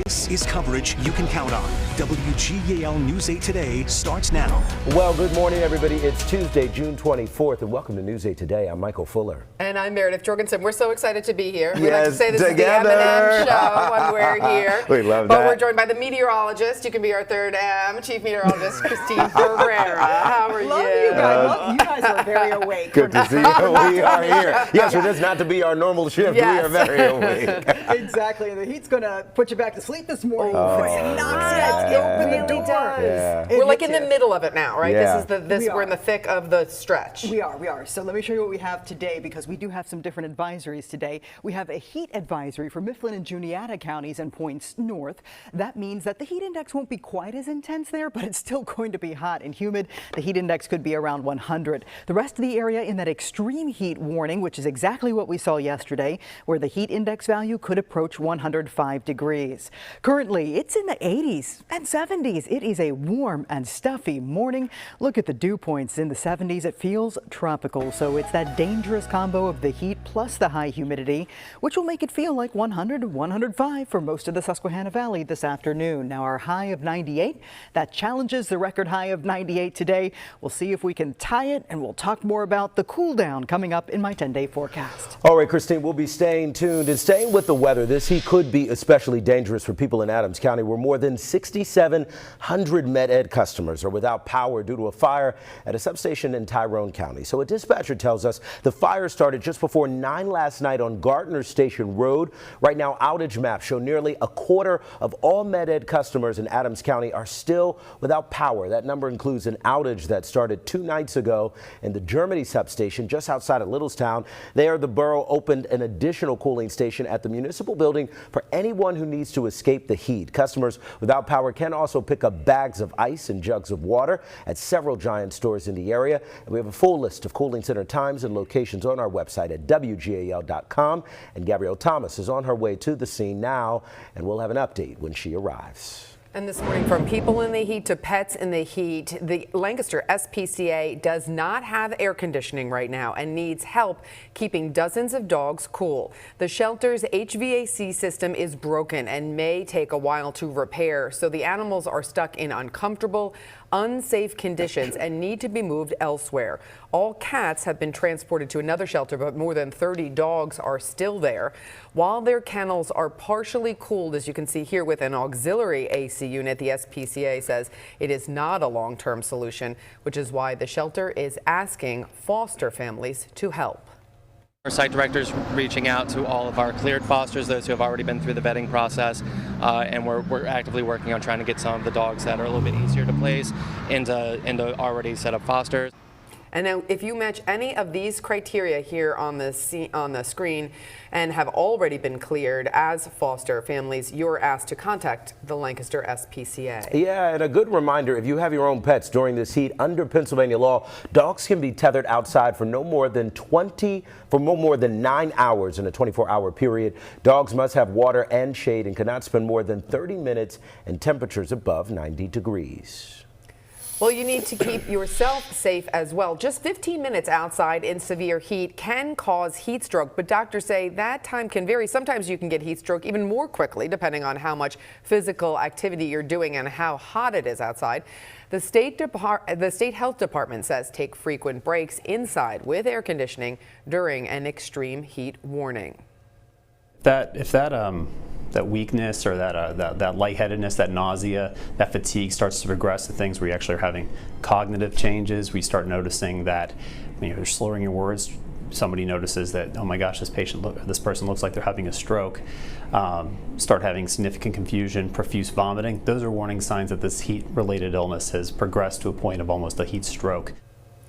This is coverage you can count on. WGAL News 8 Today starts now. Well, good morning, everybody. It's Tuesday, June 24th, and welcome to News 8 Today. I'm Michael Fuller. And I'm Meredith Jorgensen. We're so excited to be here. Yes, we like to say this together. is the M&M show when we're here. We love but that. We're joined by the meteorologist. You can be our third M, Chief Meteorologist Christine Ferreira. How are Love you? you guys. You guys are very awake. Good to see you. We are here. Yes, for this not to be our normal shift. Yes. We are very awake. Exactly. The heat's going to put you back to sleep this morning. Oh, It knocks yeah. out. Open the It doors. does. Yeah. We're like in the middle of it now, right? Yeah. We're in the thick of the stretch. We are. So let me show you what we have today, because we do have some different advisories today. We have a heat advisory for Mifflin and Juniata counties and points north. That means that the heat index won't be quite as intense there, but it's still going to be hot and humid. The heat index could be around 100. The rest of the area in that extreme heat warning, which is exactly what we saw yesterday, where the heat index value could approach 105 degrees. Currently, it's in the 80s and 70s. It is a warm and stuffy morning. Look at the dew points in the 70s. It feels tropical, so it's that dangerous combo of the heat plus the high humidity, which will make it feel like 100 to 105 for most of the Susquehanna Valley this afternoon. Now, our high of 98, that challenges the record high of 98 today. We'll see if we can tie it, and we'll talk more about the cool down coming up in my 10-day forecast. All right, Christine, we'll be staying tuned and staying with the weather. This heat could be especially dangerous for people in Adams County, where more than 6,700 Med Ed customers are without power due to a fire at a substation in Tyrone County. So a dispatcher tells us the fire started just before 9 last night on Gardner Station Road. Right now, outage maps show nearly a quarter of all Med Ed customers in Adams County are still without power. That number includes an outage that started 2 nights ago in the Germany substation just outside of Littlestown. There, the borough opened an additional cooling station at the municipal building for anyone who needs to escape the heat. Customers without power can also pick up bags of ice and jugs of water at several Giant stores in the area. And we have a full list of cooling center times and locations on our website at WGAL.com. And Gabrielle Thomas is on her way to the scene now, and we'll have an update when she arrives. And this morning, from people in the heat to pets in the heat, the Lancaster SPCA does not have air conditioning right now and needs help keeping dozens of dogs cool. The shelter's HVAC system is broken and may take a while to repair, so the animals are stuck in uncomfortable, unsafe conditions and need to be moved elsewhere. All cats have been transported to another shelter, but more than 30 dogs are still there. While their kennels are partially cooled, as you can see here with an auxiliary AC unit, the SPCA says it is not a long-term solution, which is why the shelter is asking foster families to help. Our site director's reaching out to all of our cleared fosters, those who have already been through the vetting process, and we're actively working on trying to get some of the dogs that are a little bit easier to place into already set up fosters. And now, if you match any of these criteria here on the screen and have already been cleared as foster families, you're asked to contact the Lancaster SPCA. Yeah, and a good reminder, if you have your own pets during this heat, under Pennsylvania law, dogs can be tethered outside for no more than 9 hours in a 24-hour period. Dogs must have water and shade and cannot spend more than 30 minutes in temperatures above 90 degrees. Well, you need to keep yourself safe as well. Just 15 minutes outside in severe heat can cause heat stroke, but doctors say that time can vary. Sometimes you can get heat stroke even more quickly, depending on how much physical activity you're doing and how hot it is outside. The state health department says take frequent breaks inside with air conditioning during an extreme heat warning. If that weakness or that lightheadedness, that nausea, that fatigue starts to progress to things where you actually are having cognitive changes, we start noticing that you're slurring your words. Somebody notices that, oh my gosh, this person looks like they're having a stroke. Start having significant confusion, profuse vomiting. Those are warning signs that this heat-related illness has progressed to a point of almost a heat stroke.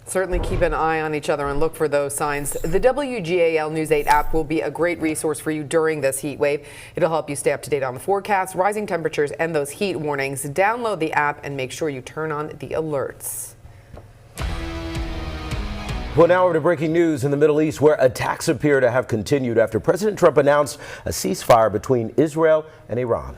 Certainly keep an eye on each other and look for those signs. The WGAL News 8 app will be a great resource for you during this heat wave. It'll help you stay up to date on the forecast, rising temperatures, and those heat warnings. Download the app and make sure you turn on the alerts. Well, now over to breaking news in the Middle East, where attacks appear to have continued after President Trump announced a ceasefire between Israel and Iran.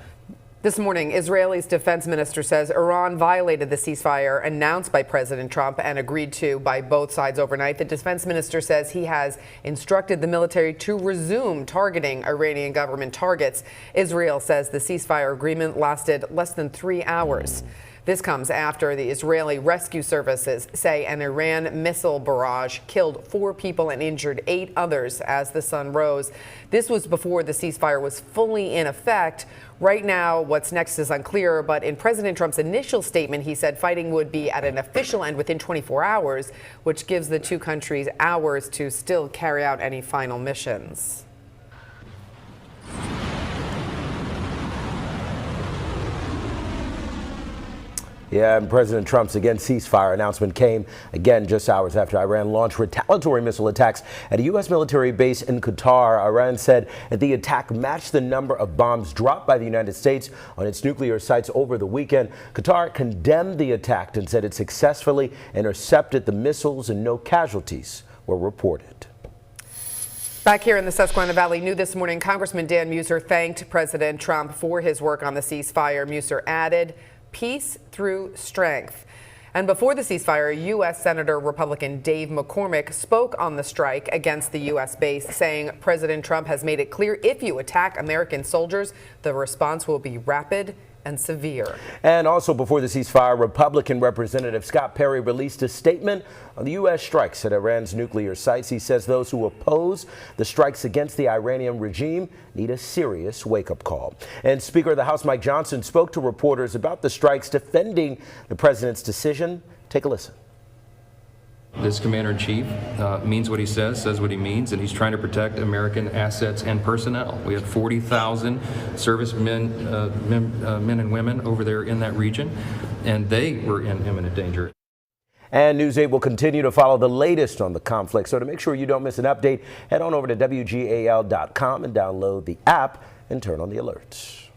This morning, Israel's defense minister says Iran violated the ceasefire announced by President Trump and agreed to by both sides overnight. The defense minister says he has instructed the military to resume targeting Iranian government targets. Israel says the ceasefire agreement lasted less than 3 hours. This comes after the Israeli rescue services say an Iran missile barrage killed 4 people and injured 8 others as the sun rose. This was before the ceasefire was fully in effect. Right now, what's next is unclear, but in President Trump's initial statement, he said fighting would be at an official end within 24 hours, which gives the two countries hours to still carry out any final missions. Yeah, and President Trump's ceasefire announcement came again just hours after Iran launched retaliatory missile attacks at a U.S. military base in Qatar. Iran said that the attack matched the number of bombs dropped by the United States on its nuclear sites over the weekend. Qatar condemned the attack and said it successfully intercepted the missiles and no casualties were reported. Back here in the Susquehanna Valley, new this morning, Congressman Dan Muser thanked President Trump for his work on the ceasefire. Muser added, "Peace through strength." And before the ceasefire, U.S. Senator Republican Dave McCormick spoke on the strike against the U.S. base, saying President Trump has made it clear if you attack American soldiers, the response will be rapid and severe. And also before the ceasefire, Republican Representative Scott Perry released a statement on the U.S. strikes at Iran's nuclear sites. He says those who oppose the strikes against the Iranian regime need a serious wake-up call. And Speaker of the House Mike Johnson spoke to reporters about the strikes, defending the president's decision. Take a listen. This commander-in-chief means what he says what he means, and he's trying to protect American assets and personnel. We had 40,000 servicemen, men and women over there in that region, and they were in imminent danger. And News 8 will continue to follow the latest on the conflict. So to make sure you don't miss an update, head on over to WGAL.com and download the app and turn on the alerts.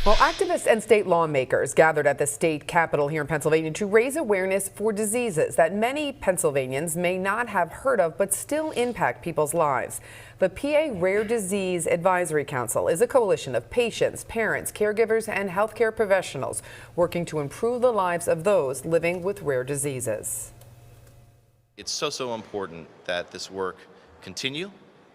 Well, activists and state lawmakers gathered at the state capitol here in Pennsylvania to raise awareness for diseases that many Pennsylvanians may not have heard of but still impact people's lives. The PA Rare Disease Advisory Council is a coalition of patients, parents, caregivers, and healthcare professionals working to improve the lives of those living with rare diseases. It's so important that this work continue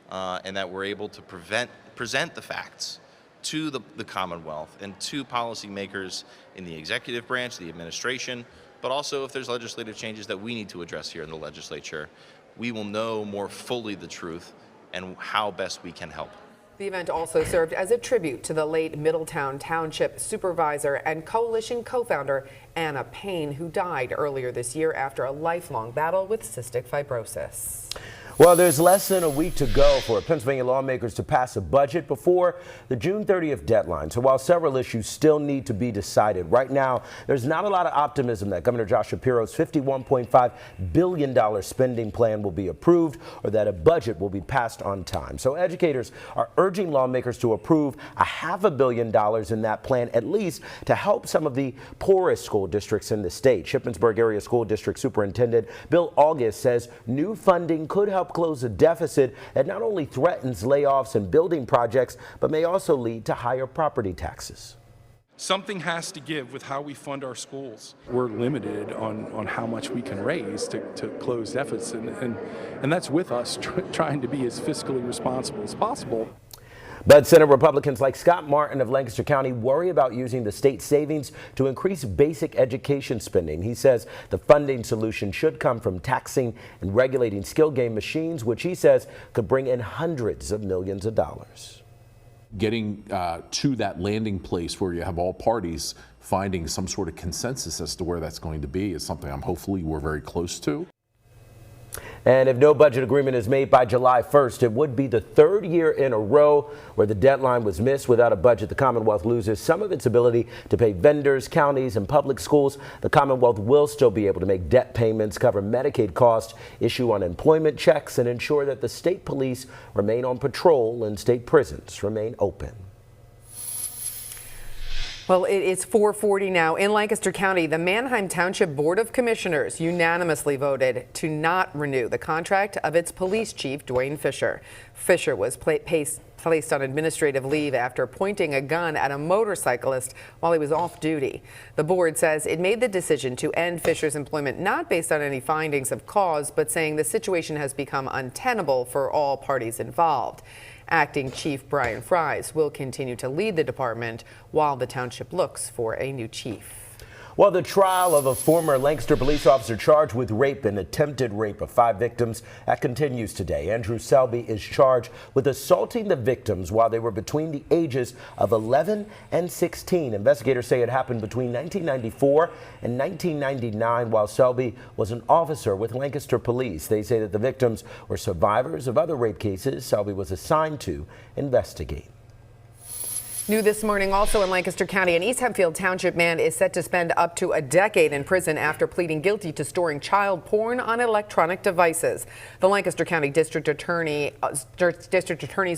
and that we're able to present the facts to the Commonwealth and to policymakers in the executive branch, the administration, but also if there's legislative changes that we need to address here in the legislature, we will know more fully the truth and how best we can help. The event also served as a tribute to the late Middletown Township supervisor and coalition co-founder Anna Payne, who died earlier this year after a lifelong battle with cystic fibrosis. Well, there's less than a week to go for Pennsylvania lawmakers to pass a budget before the June 30th deadline. So while several issues still need to be decided, right now there's not a lot of optimism that Governor Josh Shapiro's $51.5 billion spending plan will be approved or that a budget will be passed on time. So educators are urging lawmakers to approve $500 million in that plan, at least to help some of the poorest school districts in the state. Shippensburg Area School District Superintendent Bill August says new funding could help close a deficit that not only threatens layoffs and building projects, but may also lead to higher property taxes. Something has to give with how we fund our schools. We're limited on how much we can raise to close deficits, and that's with us trying to be as fiscally responsible as possible. But Senate Republicans like Scott Martin of Lancaster County worry about using the state savings to increase basic education spending. He says the funding solution should come from taxing and regulating skill game machines, which he says could bring in hundreds of millions of dollars. Getting to that landing place where you have all parties finding some sort of consensus as to where that's going to be is something hopefully we're very close to. And if no budget agreement is made by July 1st, it would be the third year in a row where the deadline was missed. Without a budget, the Commonwealth loses some of its ability to pay vendors, counties, and public schools. The Commonwealth will still be able to make debt payments, cover Medicaid costs, issue unemployment checks, and ensure that the state police remain on patrol and state prisons remain open. Well, it is 4:40 now. In Lancaster County, the Manheim Township Board of Commissioners unanimously voted to not renew the contract of its police chief, Dwayne Fisher. Fisher was placed on administrative leave after pointing a gun at a motorcyclist while he was off duty. The board says it made the decision to end Fisher's employment not based on any findings of cause, but saying the situation has become untenable for all parties involved. Acting Chief Brian Fries will continue to lead the department while the township looks for a new chief. Well, the trial of a former Lancaster police officer charged with rape and attempted rape of 5 victims that continues today. Andrew Selby is charged with assaulting the victims while they were between the ages of 11 and 16. Investigators say it happened between 1994 and 1999 while Selby was an officer with Lancaster Police. They say that the victims were survivors of other rape cases Selby was assigned to investigate. New this morning, also in Lancaster County, an East Hempfield Township man is set to spend up to a decade in prison after pleading guilty to storing child porn on electronic devices. The Lancaster County District Attorney's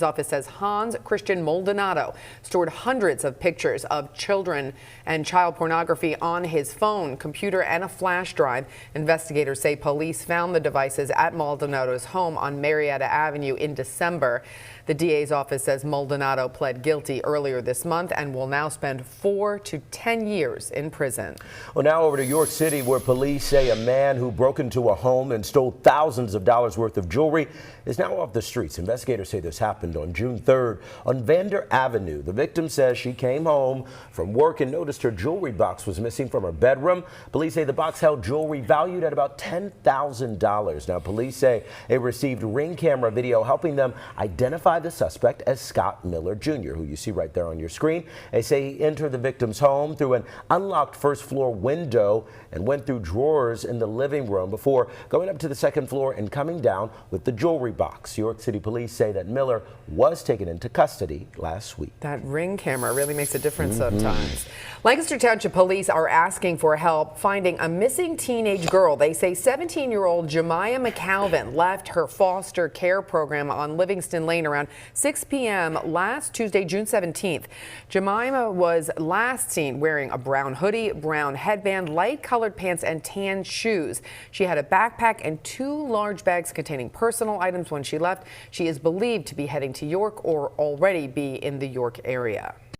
office says Hans Christian Maldonado stored hundreds of pictures of children and child pornography on his phone, computer, and a flash drive. Investigators say police found the devices at Maldonado's home on Marietta Avenue in December. The DA's office says Maldonado pled guilty earlier this month and will now spend 4 to 10 years in prison. Well, now over to York City, where police say a man who broke into a home and stole thousands of dollars worth of jewelry is now off the streets. Investigators say this happened on June 3rd on Vander Avenue. The victim says she came home from work and noticed her jewelry box was missing from her bedroom. Police say the box held jewelry valued at about $10,000. Now, police say they received Ring camera video helping them identify the suspect as Scott Miller Jr., who you see right there on your screen. They say he entered the victim's home through an unlocked first floor window and went through drawers in the living room before going up to the second floor and coming down with the jewelry box. York City police say that Miller was taken into custody last week. That Ring camera really makes a difference sometimes. Lancaster Township police are asking for help finding a missing teenage girl. They say 17-year-old Jemiah McAlvin left her foster care program on Livingston Lane around 6 p.m. last Tuesday, June 17th. Jemiah was last seen wearing a brown hoodie, brown headband, light-colored pants, and tan shoes. She had a backpack and 2 large bags containing personal items when she left. She is believed to be heading to York or already be in the York area.